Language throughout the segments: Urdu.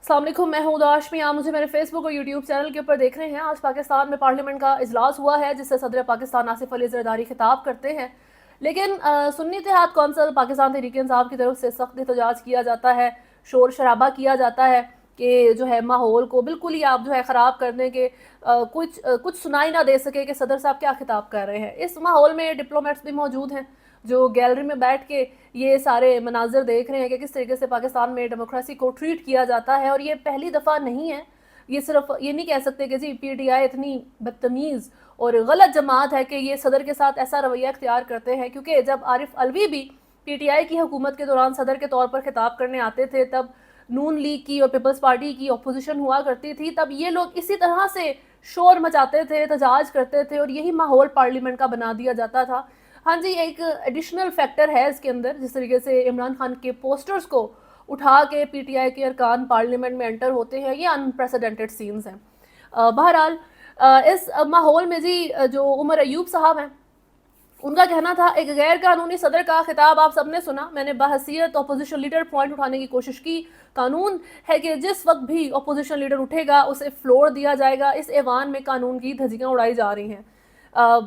السلام علیکم، میں ہوں داشمی. آپ مجھے میرے فیس بک اور یوٹیوب چینل کے اوپر دیکھ رہے ہیں. آج پاکستان میں پارلیمنٹ کا اجلاس ہوا ہے جس سے صدر پاکستان آصف علی زرداری خطاب کرتے ہیں. لیکن سنی اتحاد کونسل پاکستان تحریک انصاف کی طرف سے سخت احتجاج کیا جاتا ہے، شور شرابہ کیا جاتا ہے کہ جو ہے ماحول کو بالکل ہی آپ جو ہے خراب کر دیں کہ کچھ سنائی نہ دے سکے کہ صدر صاحب کیا خطاب کر رہے ہیں. اس ماحول میں ڈپلومیٹس بھی موجود ہیں جو گیلری میں بیٹھ کے یہ سارے مناظر دیکھ رہے ہیں کہ کس طریقے سے پاکستان میں ڈیموکریسی کو ٹریٹ کیا جاتا ہے. اور یہ پہلی دفعہ نہیں ہے. یہ صرف یہ نہیں کہہ سکتے کہ جی پی ٹی آئی اتنی بدتمیز اور غلط جماعت ہے کہ یہ صدر کے ساتھ ایسا رویہ اختیار کرتے ہیں، کیونکہ جب عارف الوی بھی پی ٹی آئی کی حکومت کے دوران صدر کے طور پر خطاب کرنے آتے تھے، تب نون لیگ کی اور پیپلز پارٹی کی اپوزیشن ہوا کرتی تھی، تب یہ لوگ اسی طرح سے شور مچاتے تھے، احتجاج کرتے تھے اور یہی ماحول پارلیمنٹ کا بنا دیا جاتا تھا. ہاں جی، ایک ایڈیشنل فیکٹر ہے اس کے اندر، جس طریقے سے عمران خان کے پوسٹرز کو اٹھا کے پی ٹی آئی کے ارکان پارلیمنٹ میں انٹر ہوتے ہیں، یہ انپریسیڈنٹڈ سینز ہیں. بہرحال اس ماحول میں جی جو عمر ایوب صاحب ہیں، ان کا کہنا تھا ایک غیر قانونی صدر کا خطاب آپ سب نے سنا. میں نے بحیثیت اپوزیشن لیڈر پوائنٹ اٹھانے کی کوشش کی. قانون ہے کہ جس وقت بھی اپوزیشن لیڈر اٹھے گا اسے فلور دیا جائے گا. اس ایوان میں قانون کی دھجیاں اڑائی جا رہی ہیں.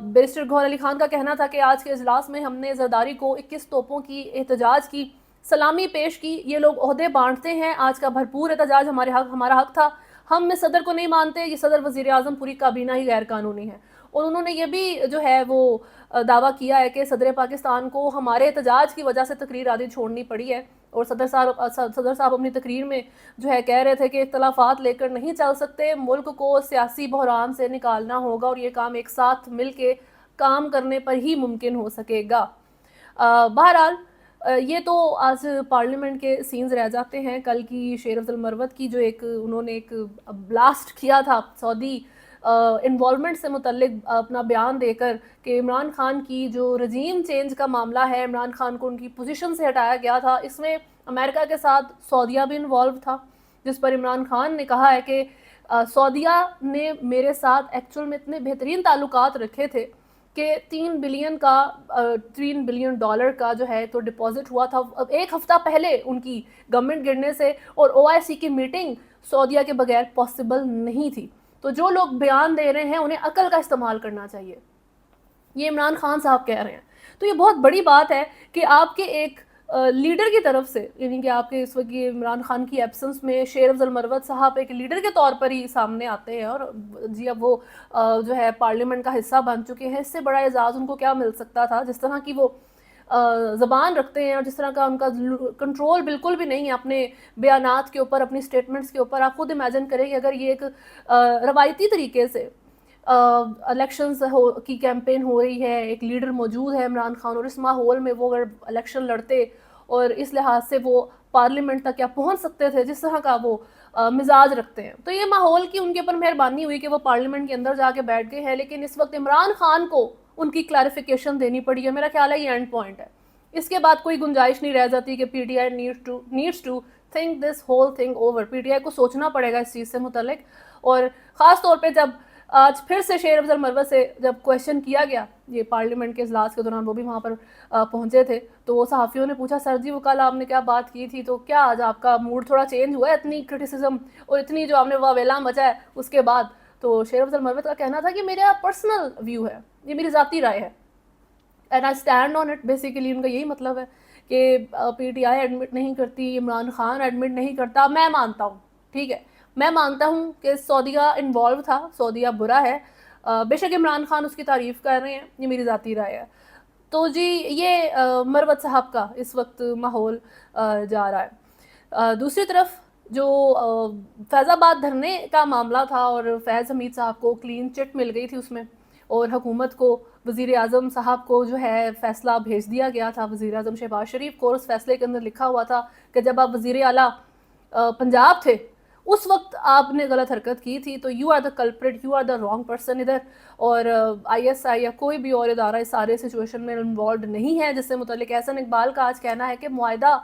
بیرسٹر گوہر علی خان کا کہنا تھا کہ آج کے اجلاس میں ہم نے زرداری کو 21 توپوں کی احتجاج کی سلامی پیش کی. یہ لوگ عہدے بانٹتے ہیں. آج کا بھرپور احتجاج ہمارا حق تھا. ہم میں صدر کو نہیں مانتے. یہ صدر وزیر اعظم پوری کابینہ ہی غیر قانونی ہے. اور انہوں نے یہ بھی جو ہے وہ دعویٰ کیا ہے کہ صدر پاکستان کو ہمارے احتجاج کی وجہ سے تقریر آدھی چھوڑنی پڑی ہے. اور صدر صاحب اپنی تقریر میں جو ہے کہہ رہے تھے کہ اختلافات لے کر نہیں چل سکتے، ملک کو سیاسی بحران سے نکالنا ہوگا اور یہ کام ایک ساتھ مل کے کام کرنے پر ہی ممکن ہو سکے گا. بہرحال یہ تو آج پارلیمنٹ کے سینز رہ جاتے ہیں. کل کی شیر افضل مروت کی جو انہوں نے ایک بلاسٹ کیا تھا سعودی انوالومنٹ سے متعلق اپنا بیان دے کر کہ عمران خان کی جو رجیم چینج کا معاملہ ہے، عمران خان کو ان کی پوزیشن سے ہٹایا گیا تھا، اس میں امریکہ کے ساتھ سعودیہ بھی انوالو تھا، جس پر عمران خان نے کہا ہے کہ سعودیہ نے میرے ساتھ ایکچول میں اتنے بہترین تعلقات رکھے تھے کہ $3 بلین کا جو ہے تو ڈپازٹ ہوا تھا ایک ہفتہ پہلے ان کی گورنمنٹ گرنے سے، اور او آئی سی کی میٹنگ سعودیہ کے بغیر پاسبل نہیں تھی. تو جو لوگ بیان دے رہے ہیں انہیں عقل کا استعمال کرنا چاہیے. یہ عمران خان صاحب کہہ رہے ہیں. تو یہ بہت بڑی بات ہے کہ آپ کے ایک لیڈر کی طرف سے، یعنی کہ آپ کے اس وقت عمران خان کی ایبسنس میں شیر افضل مروت صاحب ایک لیڈر کے طور پر ہی سامنے آتے ہیں، اور جی اب وہ جو ہے پارلیمنٹ کا حصہ بن چکے ہیں. اس سے بڑا اعزاز ان کو کیا مل سکتا تھا؟ جس طرح کی وہ زبان رکھتے ہیں اور جس طرح کا ان کا کنٹرول بالکل بھی نہیں ہے اپنے بیانات کے اوپر، اپنی سٹیٹمنٹس کے اوپر. آپ خود امیجن کریں کہ اگر یہ ایک روایتی طریقے سے الیکشنز کی کیمپین ہو رہی ہے، ایک لیڈر موجود ہے عمران خان، اور اس ماحول میں وہ اگر الیکشن لڑتے اور اس لحاظ سے وہ پارلیمنٹ تک کیا پہنچ سکتے تھے جس طرح کا وہ مزاج رکھتے ہیں. تو یہ ماحول کی ان کے اوپر مہربانی ہوئی کہ وہ پارلیمنٹ کے اندر جا کے بیٹھ گئے ہیں. لیکن اس وقت عمران خان کو ان کی کلیریفیکیشن دینی پڑی ہے. میرا خیال ہے یہ اینڈ پوائنٹ ہے. اس کے بعد کوئی گنجائش نہیں رہ جاتی کہ P T I needs to think this whole thing over. P T I کو سوچنا پڑے گا اس چیز سے متعلق. اور خاص طور پہ جب آج پھر سے شیر افضل مروت سے جب کویشچن کیا گیا یہ پارلیمنٹ کے اجلاس کے دوران، وہ بھی وہاں پر پہنچے تھے، تو وہ صحافیوں نے پوچھا سر جی وہ کل آپ نے کیا بات کی تھی، تو کیا آج آپ کا موڈ تھوڑا چینج ہوا ہے اتنی کرٹیسزم اور اتنی جو آپ نے واویلا مچا ہے اس کے بعد؟ تو شیر افضل مروت کا کہنا تھا کہ میرا پرسنل ویو ہے، یہ میری ذاتی رائے ہے، and I stand on it. Basically ان کا یہی مطلب ہے کہ پی ٹی آئی ایڈمٹ نہیں کرتی، عمران خان ایڈمٹ نہیں کرتا. میں مانتا ہوں، ٹھیک ہے، میں مانتا ہوں کہ سعودیہ انوالو تھا، سعودیہ برا ہے. بے شک عمران خان اس کی تعریف کر رہے ہیں، یہ میری ذاتی رائے ہے. تو جی یہ مروت صاحب کا اس وقت ماحول جا رہا ہے. دوسری طرف جو فیض آباد دھرنے کا معاملہ تھا اور فیض حمید صاحب کو کلین چٹ مل گئی تھی اس میں، اور حکومت کو وزیر اعظم صاحب کو جو ہے فیصلہ بھیج دیا گیا تھا. وزیر اعظم شہباز شریف کو اس فیصلے کے اندر لکھا ہوا تھا کہ جب آپ وزیر اعلیٰ پنجاب تھے اس وقت آپ نے غلط حرکت کی تھی، تو you are the culprit, you are the wrong person ادھر. اور آئی ایس آئی یا کوئی بھی اور ادارہ اس سارے سچویشن میں انوالوڈ نہیں ہے. جس سے متعلق احسن اقبال کا آج کہنا ہے کہ معاہدہ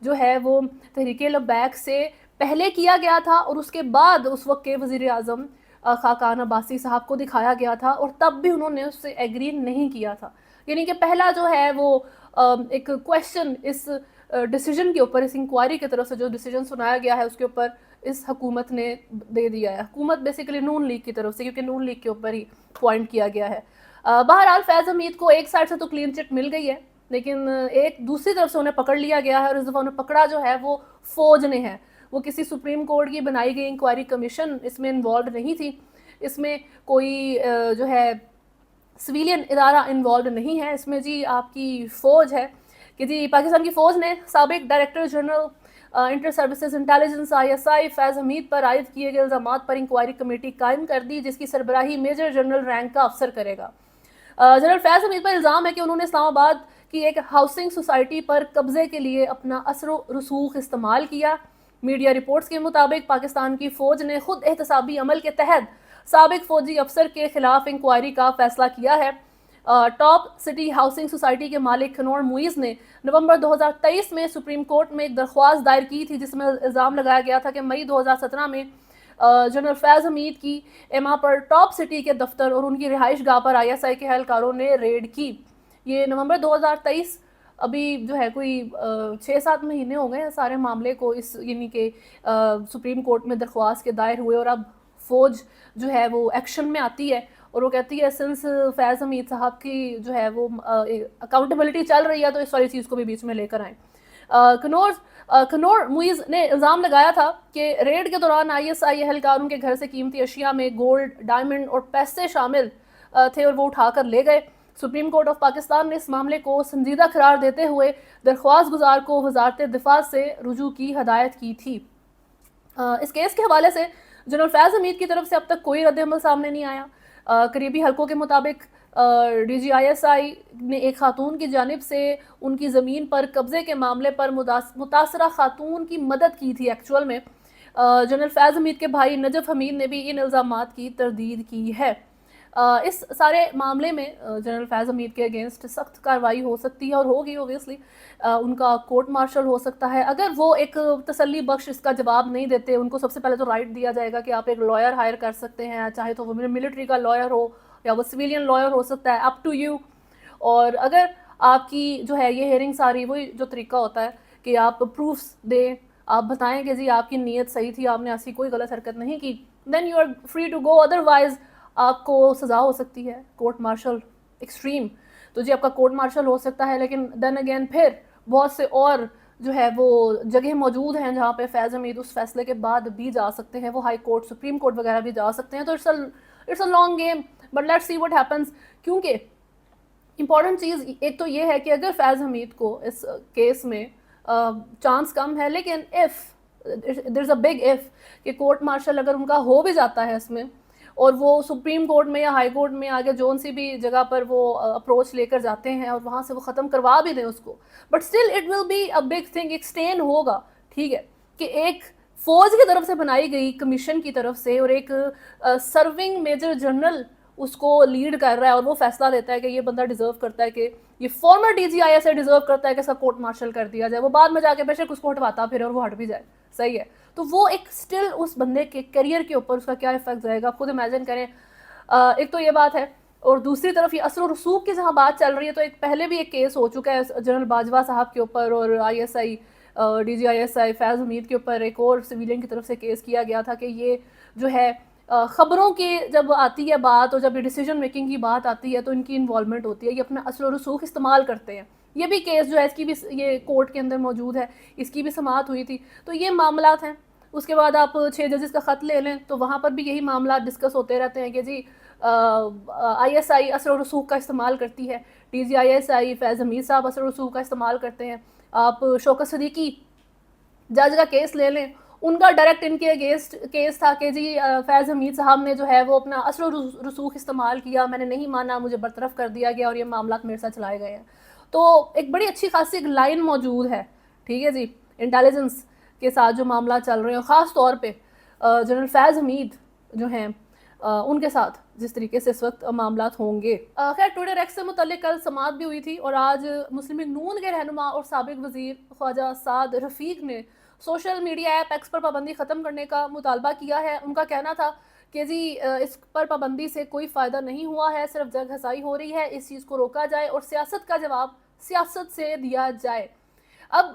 جو ہے وہ تحریک لبیک سے پہلے کیا گیا تھا اور اس کے بعد اس وقت کے وزیر اعظم خاقان عباسی صاحب کو دکھایا گیا تھا، اور تب بھی انہوں نے اس سے ایگری نہیں کیا تھا. یعنی کہ پہلا جو ہے وہ ایک کویشچن اس ڈیسیجن کے اوپر، اس انکوائری کی طرف سے جو ڈیسیجن سنایا گیا ہے اس کے اوپر اس حکومت نے دے دیا ہے. حکومت بیسیکلی نون لیگ کی طرف سے, کیونکہ نون لیگ کے اوپر ہی پوائنٹ کیا گیا ہے. بہرحال فیض حمید کو ایک سائڈ سے تو کلین چٹ مل گئی ہے, لیکن ایک دوسری طرف سے انہیں پکڑ لیا گیا ہے, اور اس دفعہ انہیں پکڑا جو ہے وہ فوج نے ہے. وہ کسی سپریم کورٹ کی بنائی گئی انکوائری کمیشن اس میں انوالوڈ نہیں تھی, اس میں کوئی جو ہے سویلین ادارہ انوالوڈ نہیں ہے, اس میں جی آپ کی فوج ہے کہ جی پاکستان کی فوج نے سابق director general inter services intelligence ISI Faiz Hameed پر عائد کیے گئے الزامات پر انکوائری کمیٹی قائم کر دی, جس کی سربراہی میجر جنرل رینک کا افسر کرے گا. جنرل فیض حمید پر الزام ہے کہ انہوں نے اسلام آباد کی ایک ہاؤسنگ سوسائٹی پر قبضے کے لیے اپنا اثر و رسوخ استعمال کیا. میڈیا رپورٹس کے مطابق پاکستان کی فوج نے خود احتسابی عمل کے تحت سابق فوجی افسر کے خلاف انکوائری کا فیصلہ کیا ہے. ٹاپ سٹی ہاؤسنگ سوسائٹی کے مالک کنور موئز نے نومبر 2023 میں سپریم کورٹ میں ایک درخواست دائر کی تھی, جس میں الزام لگایا گیا تھا کہ مئی 2017 میں جنرل فیض حمید کی ایما پر ٹاپ سٹی کے دفتر اور ان کی رہائش گاہ پر ISI کے اہلکاروں نے ریڈ کی. یہ نومبر 2023, ابھی جو ہے کوئی 6-7 مہینے ہو گئے ہیں سارے معاملے کو, اس یعنی کہ سپریم کورٹ میں درخواست کے دائر ہوئے, اور اب فوج جو ہے وہ ایکشن میں آتی ہے اور وہ کہتی ہے سنس فیض حمید صاحب کی جو ہے وہ اکاؤنٹیبلٹی چل رہی ہے تو اس والی چیز کو بھی بیچ میں لے کر آئیں. کنور موئز نے الزام لگایا تھا کہ ریڈ کے دوران ISI اہلکاروں کے گھر سے قیمتی اشیاء میں گولڈ, ڈائمنڈ اور پیسے شامل تھے اور وہ اٹھا کر لے گئے. سپریم کورٹ آف پاکستان نے اس معاملے کو سنجیدہ قرار دیتے ہوئے درخواست گزار کو وزارت دفاع سے رجوع کی ہدایت کی تھی. اس کیس کے حوالے سے جنرل فیض حمید کی طرف سے اب تک کوئی رد عمل سامنے نہیں آیا. قریبی حلقوں کے مطابق DG ISI نے ایک خاتون کی جانب سے ان کی زمین پر قبضے کے معاملے پر متاثرہ خاتون کی مدد کی تھی. ایکچول میں جنرل فیض حمید کے بھائی نجف حمید نے بھی ان الزامات کی تردید کی ہے. اس سارے معاملے میں جنرل فیض حمید کے اگینسٹ سخت کارروائی ہو سکتی ہے اور ہوگی اوبویسلی. ان کا کورٹ مارشل ہو سکتا ہے اگر وہ ایک تسلی بخش اس کا جواب نہیں دیتے. ان کو سب سے پہلے تو رائٹ دیا جائے گا کہ آپ ایک لائر ہائر کر سکتے ہیں, چاہے تو وہ ملٹری کا لائر ہو یا وہ سویلین لائر ہو سکتا ہے, اپ ٹو یو. اور اگر آپ کی جو ہے یہ ہیئرنگ ساری وہی جو طریقہ ہوتا ہے کہ آپ پروفس دیں, آپ بتائیں کہ جی آپ کی نیت صحیح تھی, آپ نے ایسی کوئی غلط حرکت نہیں کی, then you are free to go. Otherwise آپ کو سزا ہو سکتی ہے کورٹ مارشل ایکسٹریم, تو جی آپ کا کورٹ مارشل ہو سکتا ہے. لیکن دین اگین پھر بہت سے اور جو ہے وہ جگہ موجود ہیں جہاں پہ فیض حمید اس فیصلے کے بعد بھی جا سکتے ہیں, وہ ہائی کورٹ, سپریم کورٹ وغیرہ بھی جا سکتے ہیں. تو it's a long game, but let's see what happens. کیونکہ امپورٹنٹ چیز ایک تو یہ ہے کہ اگر فیض حمید کو اس کیس میں چانس کم ہے, لیکن if there is a big if کہ کورٹ مارشل اگر ان کا ہو بھی جاتا ہے اس میں, اور وہ سپریم کورٹ میں یا ہائی کورٹ میں آگے جون سی بھی جگہ پر وہ اپروچ لے کر جاتے ہیں اور وہاں سے وہ ختم کروا بھی دیں اس کو, but still it will be a big thing. ایک اسٹین ہوگا, ٹھیک ہے, کہ ایک فوج کی طرف سے بنائی گئی کمیشن کی طرف سے اور ایک سرونگ میجر جنرل اس کو لیڈ کر رہا ہے اور وہ فیصلہ دیتا ہے کہ یہ بندہ ڈیزرو کرتا ہے, کہ یہ فارمر DG ISI ڈیزرو کرتا ہے کہ اس کا کورٹ مارشل کر دیا جائے. وہ بعد میں جا کے بے شک اس کو ہٹواتا پھر اور وہ ہٹ بھی جائے, صحیح ہے. تو وہ ایک اسٹل اس بندے کے کیریئر کے اوپر اس کا کیا افیکٹ جائے گا, آپ خود امیجن کریں. ایک تو یہ بات ہے, اور دوسری طرف یہ اثر و رسوخ کی جہاں بات چل رہی ہے, تو ایک پہلے بھی ایک کیس ہو چکا ہے جنرل باجوہ صاحب کے اوپر اور ISI DG ISI فیض حمید کے اوپر ایک اور سویلین کی طرف سے کیس کیا گیا تھا کہ یہ جو ہے خبروں کی جب آتی ہے بات اور جب یہ ڈیسیجن میکنگ کی بات آتی ہے تو ان کی انوالومنٹ ہوتی ہے, یہ اپنا اثر و رسوخ استعمال کرتے ہیں. یہ بھی کیس جو ہے اس کی بھی یہ کورٹ کے اندر موجود ہے, اس کی بھی سماعت ہوئی تھی. تو یہ معاملات ہیں. اس کے بعد آپ 6 ججز کا خط لے لیں تو وہاں پر بھی یہی معاملات ڈسکس ہوتے رہتے ہیں کہ جی ISI اثر و رسوخ کا استعمال کرتی ہے, DG ISI فیض حمید صاحب اثر و رسوخ کا استعمال کرتے ہیں. آپ شوکت صدیقی جج کا کیس لے لیں, ان کا ڈائریکٹ ان کے اگینسٹ کیس تھا کہ جی فیض حمید صاحب نے جو ہے وہ اپنا اثر و رسوخ استعمال کیا, میں نے نہیں مانا, مجھے برطرف کر دیا گیا اور یہ معاملات میرے ساتھ چلائے گئے ہیں. تو ایک بڑی اچھی خاصی ایک لائن موجود ہے, ٹھیک ہے جی, انٹیلیجنس کے ساتھ جو معاملات چل رہے ہیں, خاص طور پہ جنرل فیض حمید جو ہیں ان کے ساتھ جس طریقے سے اس وقت معاملات ہوں گے. خیر ٹوڈے ریکس سے متعلق کل سماعت بھی ہوئی تھی اور آج مسلم لیگ نون کے رہنما اور سابق وزیر خواجہ سعد رفیق نے سوشل میڈیا ایپ ایکس پر پابندی ختم کرنے کا مطالبہ کیا ہے. ان کا کہنا تھا کہ جی اس پر پابندی سے کوئی فائدہ نہیں ہوا ہے, صرف جگ ہنسائی ہو رہی ہے, اس چیز کو روکا جائے اور سیاست کا جواب سیاست سے دیا جائے. اب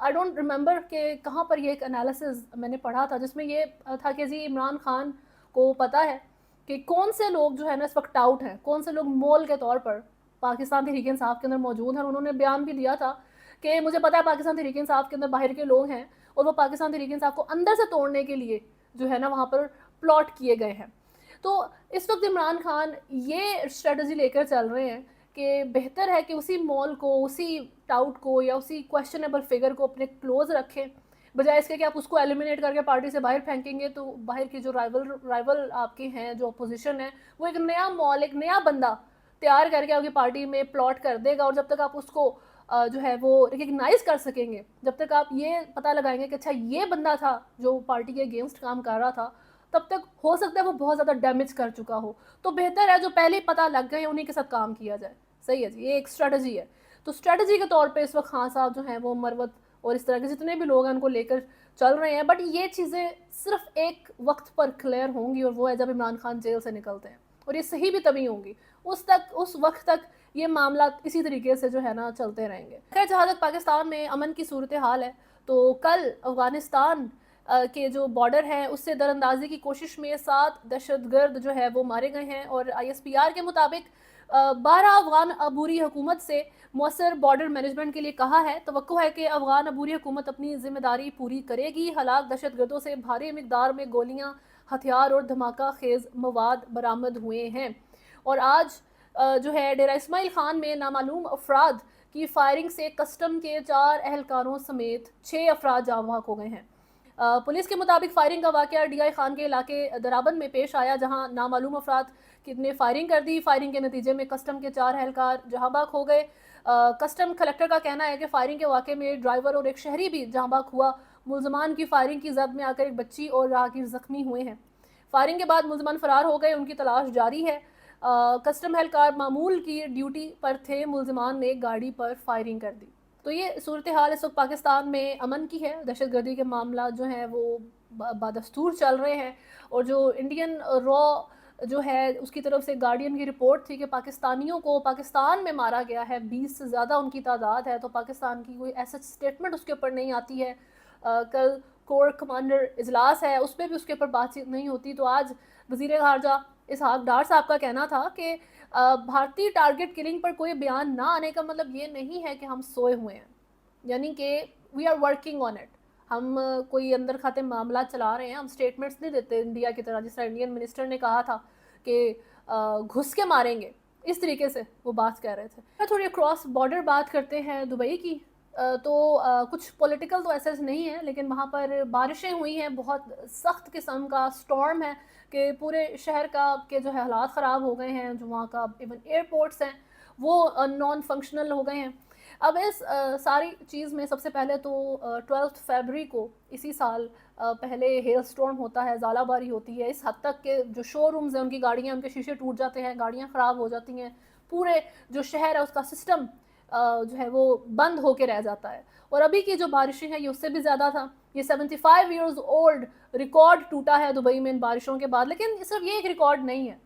آئی ڈونٹ ریمبر کہ کہاں پر یہ ایک انالیسز میں نے پڑھا تھا جس میں یہ تھا کہ جی عمران خان کو پتہ ہے کہ کون سے لوگ جو ہے نا اس وقت آؤٹ ہیں، کون سے لوگ مول کے طور پر پاکستان تحریک انصاف کے اندر موجود ہیں. انہوں نے بیان بھی دیا تھا کہ مجھے پتا ہے پاکستان تحریک انصاف کے اندر باہر کے لوگ ہیں اور وہ پاکستان تحریک انصاف کو اندر سے توڑنے کے لیے جو ہے نا وہاں پر پلاٹ کیے گئے ہیں. تو اس وقت عمران خان یہ اسٹریٹجی لے کر چل رہے ہیں کہ بہتر ہے کہ اسی مول کو، اسی ٹاؤٹ کو یا اسی کویشچنیبل فگر کو اپنے کلوز رکھیں، بجائے اس کے کہ آپ اس کو ایلیمینیٹ کر کے پارٹی سے باہر پھینکیں گے تو باہر کی جو رائیول آپ کے ہیں، جو اپوزیشن ہے، وہ ایک نیا مول، ایک نیا بندہ تیار کر کے آپ کی پارٹی میں پلاٹ کر دے گا. اور جب تک آپ اس کو جو ہے وہ ریکگنائز کر سکیں گے، جب تک آپ یہ پتہ لگائیں گے کہ اچھا یہ بندہ تھا جو پارٹی کے اگینسٹ کام کر رہا تھا، تب تک ہو سکتا ہے وہ بہت زیادہ ڈیمیج کر چکا ہو. تو بہتر ہے جو پہلے ہی پتہ لگ گئے انہیں کے ساتھ کام کیا جائے. صحیح ہے جی، یہ ایک اسٹریٹجی ہے. تو اسٹریٹجی کے طور پہ اس وقت خان صاحب جو ہیں وہ مروت اور اس طرح کے جتنے بھی لوگ ہیں ان کو لے کر چل رہے ہیں. بٹ یہ چیزیں صرف ایک وقت پر کلیئر ہوں گی اور وہ ہے جب عمران خان جیل سے نکلتے ہیں، اور یہ صحیح بھی تبھی ہوں گی. اس وقت تک یہ معاملات اسی طریقے سے جو ہے نا چلتے رہیں گے. خیر جہاں تک پاکستان میں امن کی صورتحال ہے تو کل افغانستان کے جو بارڈر ہیں اس سے دراندازی کی کوشش میں 7 دہشت گرد جو ہے وہ مارے گئے ہیں. اور ISPR کے مطابق 12 افغان عبوری حکومت سے مؤثر بارڈر مینجمنٹ کے لیے کہا ہے. توقع ہے کہ افغان عبوری حکومت اپنی ذمہ داری پوری کرے گی. ہلاک دہشت گردوں سے بھاری مقدار میں گولیاں، ہتھیار اور دھماکہ خیز مواد برآمد ہوئے ہیں. اور آج جو ہے ڈیرہ اسماعیل خان میں نامعلوم افراد کی فائرنگ سے کسٹم کے 4 اہلکاروں سمیت 6 افراد جاں بحق ہو گئے ہیں. پولیس کے مطابق فائرنگ کا واقعہ DI خان کے علاقے درابند میں پیش آیا جہاں نامعلوم افراد نے فائرنگ کر دی. فائرنگ کے نتیجے میں کسٹم کے 4 اہلکار جہاں بحق ہو گئے. کسٹم کلکٹر کا کہنا ہے کہ فائرنگ کے واقعے میں ڈرائیور اور ایک شہری بھی جہاں بحق ہوا. ملزمان کی فائرنگ کی زد میں آ کر ایک بچی اور راہگیر زخمی ہوئے ہیں. فائرنگ کے بعد ملزمان فرار ہو گئے، ان کی تلاش جاری ہے. کسٹم اہلکار معمول کی ڈیوٹی پر تھے، ملزمان نے گاڑی پر فائرنگ کر دی. تو یہ صورتحال اس وقت پاکستان میں امن کی ہے. دہشت گردی کے معاملات جو ہیں وہ بادستور چل رہے ہیں. اور جو انڈین را جو ہے اس کی طرف سے گارڈین کی رپورٹ تھی کہ پاکستانیوں کو پاکستان میں مارا گیا ہے، 20 سے زیادہ ان کی تعداد ہے. تو پاکستان کی کوئی ایسا سٹیٹمنٹ اس کے اوپر نہیں آتی ہے. کل کور کمانڈر اجلاس ہے، اس پہ بھی اس کے اوپر بات چیت نہیں ہوتی. تو آج وزیر خارجہ اسحاق ڈار صاحب کا کہنا تھا کہ بھارتی ٹارگٹ کلنگ پر کوئی بیان نہ آنے کا مطلب یہ نہیں ہے کہ ہم سوئے ہوئے ہیں، یعنی کہ we are working on it. ہم کوئی اندر کھاتے معاملات چلا رہے ہیں، ہم سٹیٹمنٹس نہیں دیتے انڈیا کی طرح، جس طرح انڈین منسٹر نے کہا تھا کہ گھس کے ماریں گے، اس طریقے سے وہ بات کہہ رہے تھے. تھوڑی کراس بارڈر بات کرتے ہیں دبئی کی. تو کچھ پولیٹیکل تو ایسے نہیں ہے، لیکن وہاں پر بارشیں ہوئی ہیں، بہت سخت قسم کا سٹارم ہے کہ پورے شہر کا کے جو ہے حالات خراب ہو گئے ہیں. جو وہاں کا ایون ایئرپورٹس ہیں وہ نان فنکشنل ہو گئے ہیں. اب اس ساری چیز میں سب سے پہلے تو 12 فیبری کو اسی سال پہلے ہیل سٹارم ہوتا ہے، ژالہ باری ہوتی ہے، اس حد تک کہ جو شو رومز ہیں ان کی گاڑیاں، ان کے شیشے ٹوٹ جاتے ہیں، گاڑیاں خراب ہو جاتی ہیں، پورے جو شہر ہے اس کا سسٹم جو ہے وہ بند ہو کے رہ جاتا ہے. اور ابھی کی جو بارشیں ہیں یہ اس سے بھی زیادہ تھا. یہ 75 ایئرز اولڈ ریکارڈ ٹوٹا ہے دبئی میں ان بارشوں کے بعد. لیکن صرف یہ ایک ریکارڈ نہیں ہے.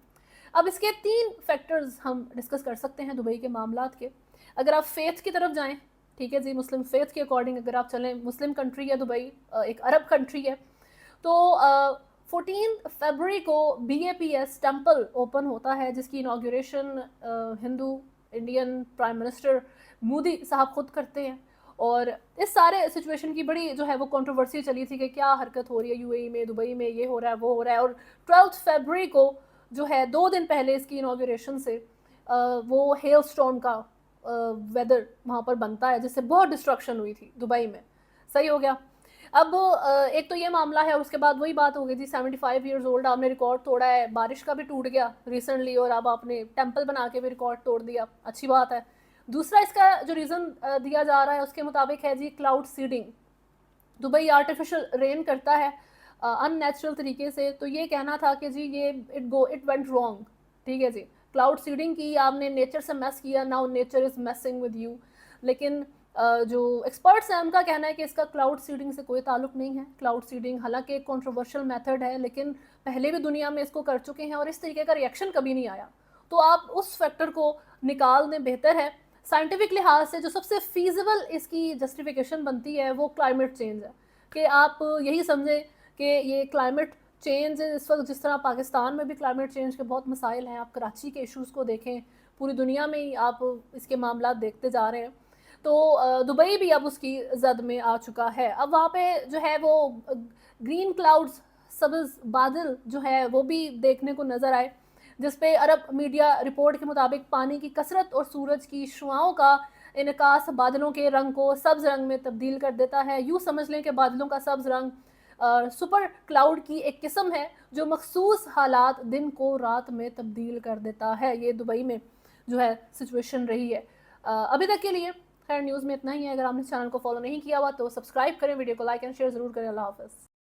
اب اس کے 3 فیکٹرز ہم ڈسکس کر سکتے ہیں دبئی کے معاملات کے. اگر آپ فیتھ کی طرف جائیں، ٹھیک ہے جی، مسلم فیتھ کے اکارڈنگ اگر آپ چلیں، مسلم کنٹری ہے دبئی، ایک عرب کنٹری ہے. تو 14 فیبری کو BAPS ٹیمپل اوپن ہوتا ہے جس کی انوگریشن ہندو انڈین پرائم منسٹر مودی صاحب خود کرتے ہیں. اور اس سارے سچویشن کی بڑی جو ہے وہ کنٹروورسی چلی تھی کہ کیا حرکت ہو رہی ہے UAE میں، دبئی میں یہ ہو رہا ہے وہ ہو رہا ہے. اور 12 فیبری کو جو ہے 2 دن پہلے اس کی انوگریشن سے وہ ہیل سٹارم کا ویدر وہاں پر بنتا ہے جس سے بہت ڈسٹرکشن ہوئی تھی دبئی میں. صحیح ہو گیا. اب ایک تو یہ معاملہ ہے، اور اس کے بعد وہی بات ہو گئی تھی 75 ایئرز اولڈ، آپ نے ریکارڈ توڑا ہے، بارش کا بھی ٹوٹ گیا ریسنٹلی، اور اب آپ نے ٹیمپل بنا کے بھی ریکارڈ توڑ دیا، اچھی بات ہے. دوسرا اس کا جو ریزن دیا جا رہا ہے اس کے مطابق ہے جی کلاؤڈ سیڈنگ. دبئی آرٹیفیشل رین کرتا ہے ان نیچرل طریقے سے. تو یہ کہنا تھا کہ جی یہ اٹ وینٹ رانگ، ٹھیک ہے جی، کلاؤڈ سیڈنگ کی آپ نے، نیچر سے میس کیا، now nature is missing with you. لیکن جو ایکسپرٹس ہیں ان کا کہنا ہے کہ اس کا کلاؤڈ سیڈنگ سے کوئی تعلق نہیں ہے. کلاؤڈ سیڈنگ حالانکہ ایک کنٹروورشل میتھڈ ہے، لیکن پہلے بھی دنیا میں اس کو کر چکے ہیں اور اس طریقے کا ریئیکشن کبھی نہیں آیا. تو آپ اس فیکٹر کو نکال دیں، بہتر ہے. سائنٹیفک لحاظ سے جو سب سے فیزیبل اس کی جسٹیفیکیشن بنتی ہے وہ کلائمیٹ چینج ہے، کہ آپ یہی سمجھیں کہ یہ کلائمیٹ چینج اس وقت جس طرح پاکستان میں بھی کلائمیٹ چینج کے بہت مسائل ہیں، آپ کراچی کے ایشوز کو دیکھیں، پوری دنیا میں ہی آپ اس کے معاملات دیکھتے جا رہے ہیں، تو دبئی بھی اب اس کی زد میں آ چکا ہے۔ اب وہاں پہ جو ہے وہ گرین کلاؤڈز، سبز بادل جو ہے وہ بھی دیکھنے کو نظر آئے، جس پہ عرب میڈیا رپورٹ کے مطابق پانی کی کثرت اور سورج کی شعاؤں کا انعکاس بادلوں کے رنگ کو سبز رنگ میں تبدیل کر دیتا ہے۔ یوں سمجھ لیں کہ بادلوں کا سبز رنگ سپر کلاؤڈ کی ایک قسم ہے جو مخصوص حالات دن کو رات میں تبدیل کر دیتا ہے۔ یہ دبئی میں جو ہے سچویشن رہی ہے۔ ابھی تک کے لیے خیر نیوز میں اتنا ہی ہے۔ اگر آپ نے چینل کو فالو نہیں کیا ہوا تو سبسکرائب کریں، ویڈیو کو لائک اینڈ شیئر ضرور کریں۔ اللہ حافظ۔